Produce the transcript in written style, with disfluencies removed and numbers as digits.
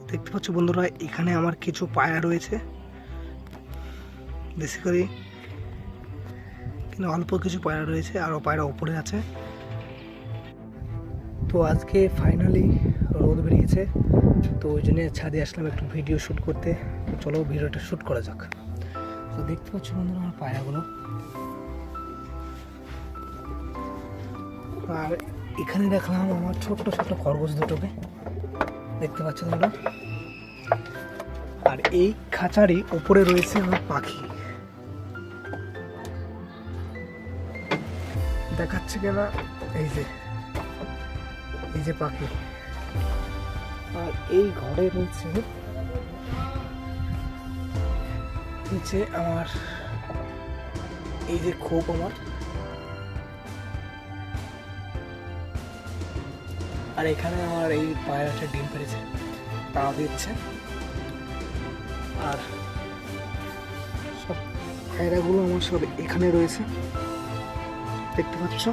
দেখতে পাচ্ছ বন্ধুরা, এখানে আমার কিছু পায়রা রয়েছে, বেশি করে কিন্তু অল্প কিছু পায়রা রয়েছে, আরও পায়রা উপরে আছে। তো আজকে ফাইনালি রোদ বেরিয়েছে, তো ওই জন্য ছাদে আসলাম একটু ভিডিও শ্যুট করতে। তো চলো ভিডিওটা শ্যুট করা যাক। তো দেখতে পাচ্ছ বন্ধুরা আমার পায়রাগুলো, আর এখানে দেখলাম আমার ছোট্ট ছোট্ট খরগোশ দুটোকে, দেখতে পাচ্ছ তোমরা। আর এই খাঁচারই ওপরে রয়েছে আমার পাখি, দেখাচ্ছে কিনা, এই যে পাখি। আর এই ঘরে রয়েছে আমার এই যে খোপ আমার, আর এখানে আমার এই পায়রাটা ডিম পেড়েছে, তা দিচ্ছে। আর সব পায়রাগুলো আমার সব এখানে রয়েছে, দেখতে পাচ্ছ।